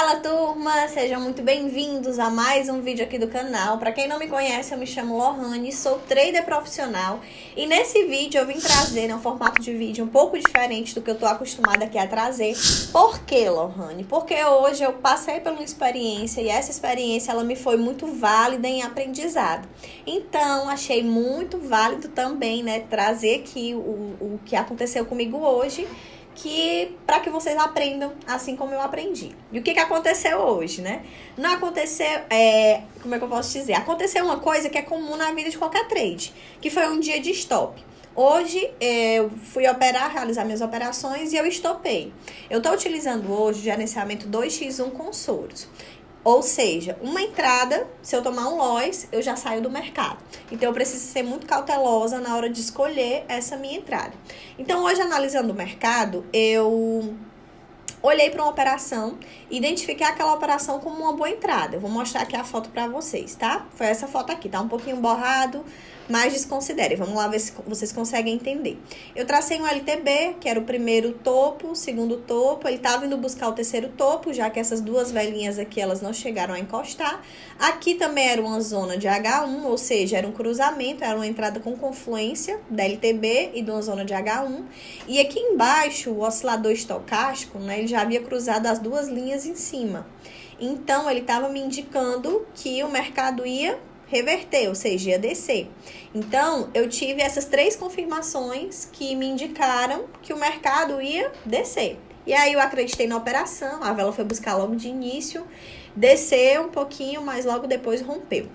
Fala, turma! Sejam muito bem-vindos a mais um vídeo aqui do canal. Para quem não me conhece, eu me chamo Lohane, sou trader profissional e nesse vídeo eu vim trazer um formato de vídeo um pouco diferente do que eu tô acostumada aqui a trazer. Por que, Lohane? Porque hoje eu passei por uma experiência e essa experiência ela me foi muito válida em aprendizado. Então, achei muito válido também, né, trazer aqui o que aconteceu comigo hoje, para que vocês aprendam assim como eu aprendi. E o que aconteceu hoje, né? Não aconteceu, como é que eu posso dizer? Aconteceu uma coisa que é comum na vida de qualquer trade, que foi um dia de stop. Hoje eu fui operar, realizar minhas operações e eu estopei. Eu estou utilizando hoje o gerenciamento 2x1 com Soros. Ou seja, uma entrada, se eu tomar um loss, eu já saio do mercado. Então, eu preciso ser muito cautelosa na hora de escolher essa minha entrada. Então, hoje, analisando o mercado, eu olhei para uma operação, identifiquei aquela operação como uma boa entrada. Eu vou mostrar aqui a foto para vocês, tá? Foi essa foto aqui, tá um pouquinho borrado, mas desconsidere. Vamos lá ver se vocês conseguem entender. Eu tracei um LTB, que era o primeiro topo, o segundo topo. Ele estava indo buscar o terceiro topo, já que essas duas velhinhas aqui, elas não chegaram a encostar. Aqui também era uma zona de H1, ou seja, era um cruzamento, era uma entrada com confluência da LTB e de uma zona de H1. E aqui embaixo, o oscilador estocástico, né, ele já havia cruzado as duas linhas em cima. Então, ele estava me indicando que o mercado ia reverter, ou seja, ia descer. Então, eu tive essas três confirmações que me indicaram que o mercado ia descer. E aí, eu acreditei na operação, a vela foi buscar logo de início, desceu um pouquinho, mas logo depois rompeu.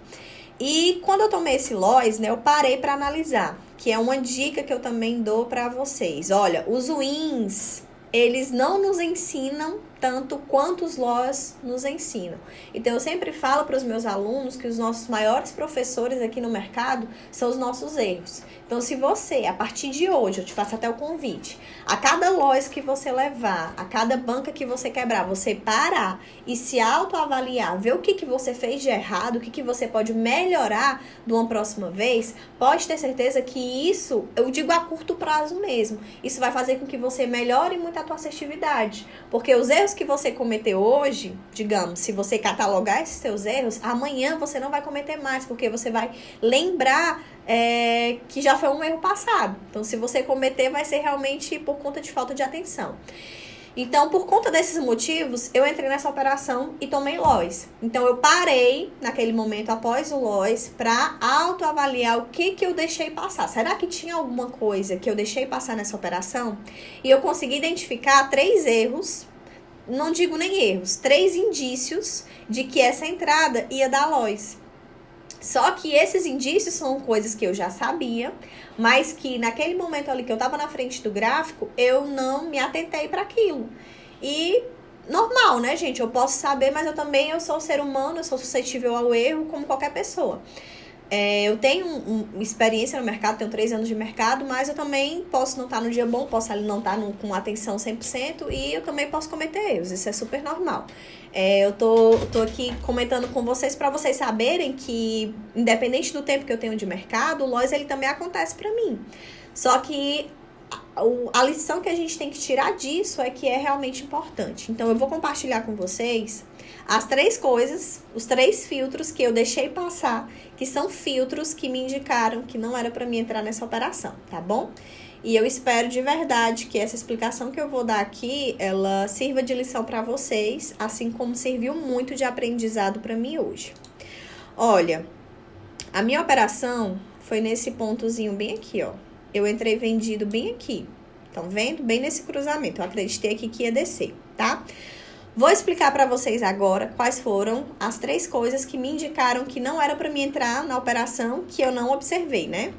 E quando eu tomei esse loss, né, eu parei para analisar, que é uma dica que eu também dou para vocês. Olha, os wins, eles não nos ensinam tanto quanto os loss nos ensinam. Então, eu sempre falo para os meus alunos que os nossos maiores professores aqui no mercado são os nossos erros. Então, se você, a partir de hoje, eu te faço até o convite, a cada loss que você levar, a cada banca que você quebrar, você parar e se autoavaliar, ver o que você fez de errado, o que você pode melhorar de uma próxima vez, pode ter certeza que isso, eu digo a curto prazo mesmo, isso vai fazer com que você melhore muito a tua assertividade, porque os erros que você cometeu hoje, digamos, se você catalogar esses seus erros, amanhã você não vai cometer mais, porque você vai lembrar que já foi um erro passado. Então, se você cometer, vai ser realmente por conta de falta de atenção. Então, por conta desses motivos, eu entrei nessa operação e tomei loss. Então, eu parei naquele momento após o loss para autoavaliar o que eu deixei passar. Será que tinha alguma coisa que eu deixei passar nessa operação? E eu consegui identificar 3 erros, não digo nem erros, 3 indícios de que essa entrada ia dar loss. Só que esses indícios são coisas que eu já sabia, mas que naquele momento ali que eu tava na frente do gráfico, eu não me atentei para aquilo. E normal, né, gente? Eu posso saber, mas eu sou ser humano, eu sou suscetível ao erro como qualquer pessoa. Eu tenho experiência no mercado, tenho 3 anos de mercado, mas eu também posso não estar no dia bom, posso ali não estar com atenção 100% e eu também posso cometer erros, isso é super normal. Eu tô aqui comentando com vocês para vocês saberem que, independente do tempo que eu tenho de mercado, o loss ele também acontece para mim. Só que a lição que a gente tem que tirar disso é que é realmente importante. Então, eu vou compartilhar com vocês as 3 coisas, os 3 filtros que eu deixei passar, que são filtros que me indicaram que não era para mim entrar nessa operação, tá bom? E eu espero de verdade que essa explicação que eu vou dar aqui, ela sirva de lição para vocês, assim como serviu muito de aprendizado para mim hoje. Olha, a minha operação foi nesse pontozinho bem aqui, ó. Eu entrei vendido bem aqui. Estão vendo? Bem nesse cruzamento. Eu acreditei aqui que ia descer, tá? Vou explicar para vocês agora quais foram as 3 coisas que me indicaram que não era para mim entrar na operação, que eu não observei, né?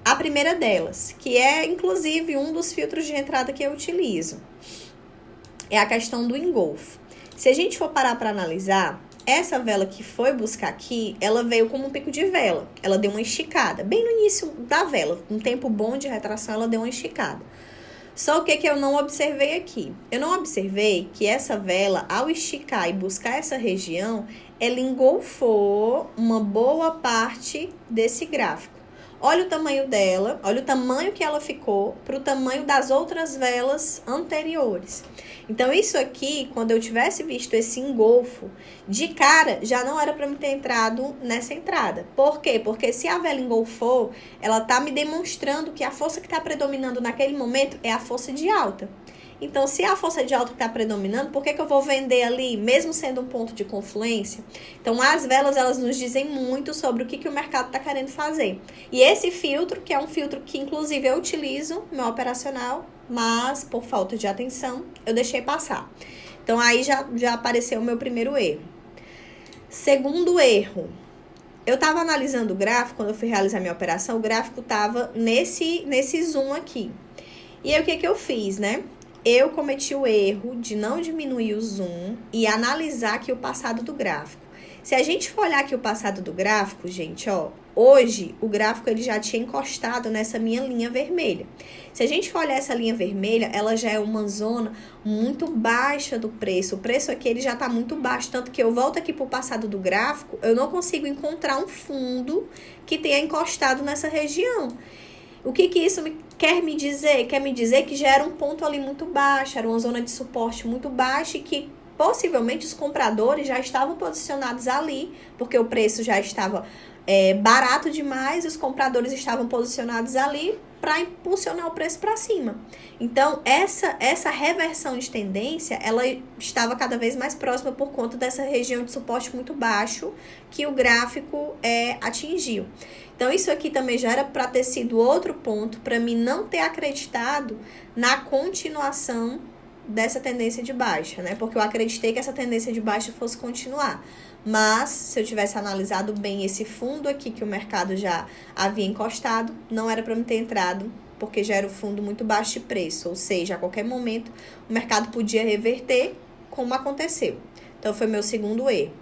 A primeira delas, que é inclusive um dos filtros de entrada que eu utilizo, é a questão do engolfo. Se a gente for parar para analisar, essa vela que foi buscar aqui, ela veio como um pico de vela. Ela deu uma esticada. Bem no início da vela, um tempo bom de retração, ela deu uma esticada. Só o que eu não observei aqui? Eu não observei que essa vela, ao esticar e buscar essa região, ela engolfou uma boa parte desse gráfico. olha o tamanho dela, olha o tamanho que ela ficou para o tamanho das outras velas anteriores. Então, isso aqui, quando eu tivesse visto esse engolfo, de cara, já não era para me ter entrado nessa entrada. Por quê? Porque se a vela engolfou, ela tá me demonstrando que a força que está predominando naquele momento é a força de alta. Então, se é a força de alta que está predominando, por que eu vou vender ali, mesmo sendo um ponto de confluência? Então, as velas, elas nos dizem muito sobre o que o mercado está querendo fazer. E esse filtro, que é um filtro que, inclusive, eu utilizo no meu operacional, mas, por falta de atenção, eu deixei passar. Então, aí já apareceu o meu primeiro erro. Segundo erro, eu estava analisando o gráfico, quando eu fui realizar minha operação, o gráfico estava nesse zoom aqui. E aí, o que eu fiz, né? Eu cometi o erro de não diminuir o zoom e analisar aqui o passado do gráfico. Se a gente for olhar aqui o passado do gráfico, gente, ó, hoje o gráfico ele já tinha encostado nessa minha linha vermelha. Se a gente for olhar essa linha vermelha, ela já é uma zona muito baixa do preço. O preço aqui ele já tá muito baixo, tanto que eu volto aqui pro passado do gráfico, eu não consigo encontrar um fundo que tenha encostado nessa região. O que isso quer me dizer? Quer me dizer que já era um ponto ali muito baixo, era uma zona de suporte muito baixa e que possivelmente os compradores já estavam posicionados ali, porque o preço já estava barato demais, os compradores estavam posicionados ali para impulsionar o preço para cima. Então, essa reversão de tendência, ela estava cada vez mais próxima por conta dessa região de suporte muito baixo que o gráfico atingiu. Então, isso aqui também já era para ter sido outro ponto para mim não ter acreditado na continuação dessa tendência de baixa, né? Porque eu acreditei que essa tendência de baixa fosse continuar. Mas, se eu tivesse analisado bem esse fundo aqui que o mercado já havia encostado, não era para me ter entrado, porque já era o fundo muito baixo de preço. Ou seja, a qualquer momento o mercado podia reverter, como aconteceu. Então, foi meu segundo erro.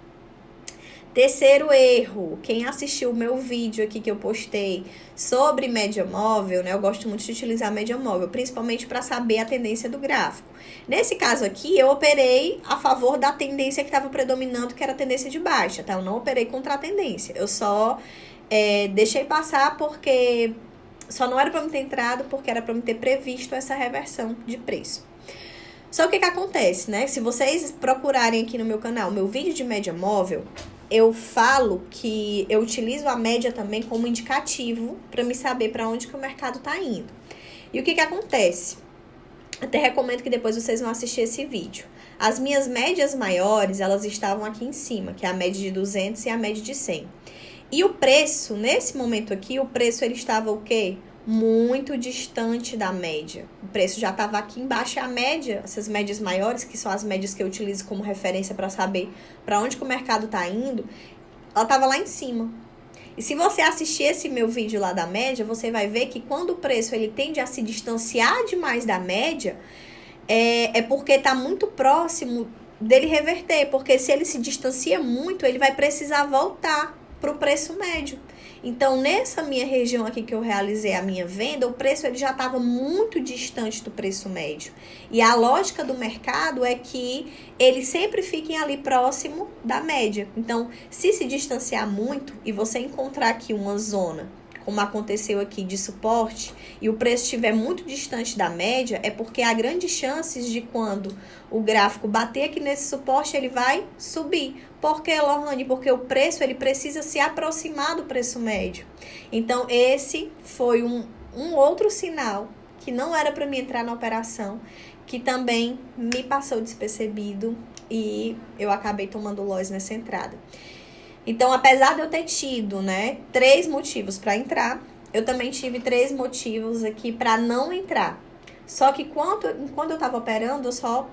Terceiro erro, quem assistiu o meu vídeo aqui que eu postei sobre média móvel, né? Eu gosto muito de utilizar média móvel, principalmente para saber a tendência do gráfico. Nesse caso aqui, eu operei a favor da tendência que estava predominando, que era a tendência de baixa, tá? Eu não operei contra a tendência. Eu só deixei passar porque só não era para me ter entrado, porque era para me ter previsto essa reversão de preço. Só o que acontece, né? Se vocês procurarem aqui no meu canal, meu vídeo de média móvel, eu falo que eu utilizo a média também como indicativo para me saber para onde que o mercado está indo. E o que acontece? Até recomendo que depois vocês vão assistir esse vídeo. As minhas médias maiores, elas estavam aqui em cima, que é a média de 200 e a média de 100. E o preço, nesse momento aqui, o preço ele estava o quê? Muito distante da média. O preço já estava aqui embaixo, a média, essas médias maiores, que são as médias que eu utilizo como referência para saber para onde que o mercado está indo, ela estava lá em cima. E se você assistir esse meu vídeo lá da média, você vai ver que quando o preço ele tende a se distanciar demais da média, é porque está muito próximo dele reverter, porque se ele se distancia muito, ele vai precisar voltar para o preço médio. Então, nessa minha região aqui que eu realizei a minha venda, o preço ele já estava muito distante do preço médio. E a lógica do mercado é que eles sempre fiquem ali próximo da média. Então, se distanciar muito e você encontrar aqui uma zona, como aconteceu aqui, de suporte, e o preço estiver muito distante da média, é porque há grandes chances de quando o gráfico bater aqui nesse suporte, ele vai subir. Por que, Lohane? Porque o preço ele precisa se aproximar do preço médio. Então, esse foi um outro sinal que não era para mim entrar na operação, que também me passou despercebido e eu acabei tomando loss nessa entrada. Então, apesar de eu ter tido, né, 3 motivos para entrar, eu também tive 3 motivos aqui para não entrar. Só que enquanto eu estava operando, eu só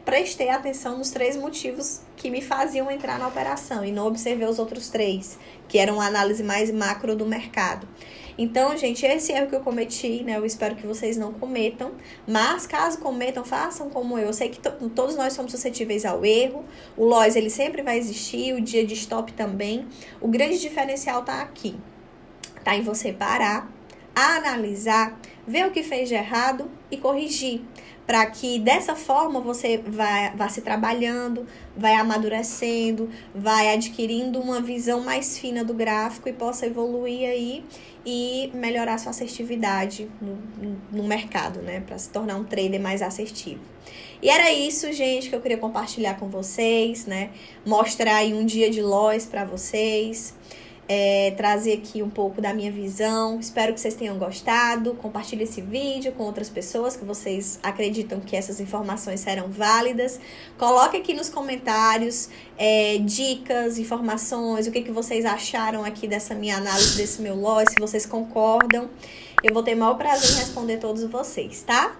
prestei atenção nos 3 motivos que me faziam entrar na operação e não observei os outros 3, que eram a análise mais macro do mercado. Então, gente, esse erro que eu cometi, né, eu espero que vocês não cometam, mas caso cometam, façam como eu. Eu sei que todos nós somos suscetíveis ao erro, o loss ele sempre vai existir, o dia de stop também. O grande diferencial tá aqui, tá em você parar, analisar, ver o que fez de errado e corrigir, para que dessa forma você vá se trabalhando, vai amadurecendo, vai adquirindo uma visão mais fina do gráfico e possa evoluir aí e melhorar sua assertividade no mercado, né? Para se tornar um trader mais assertivo. E era isso, gente, que eu queria compartilhar com vocês, né? Mostrar aí um dia de loss para vocês. Trazer aqui um pouco da minha visão. Espero que vocês tenham gostado. Compartilhe esse vídeo com outras pessoas que vocês acreditam que essas informações serão válidas. Coloque aqui nos comentários dicas, informações, o que vocês acharam aqui dessa minha análise, desse meu loss, se vocês concordam. Eu vou ter o maior prazer em responder todos vocês, tá?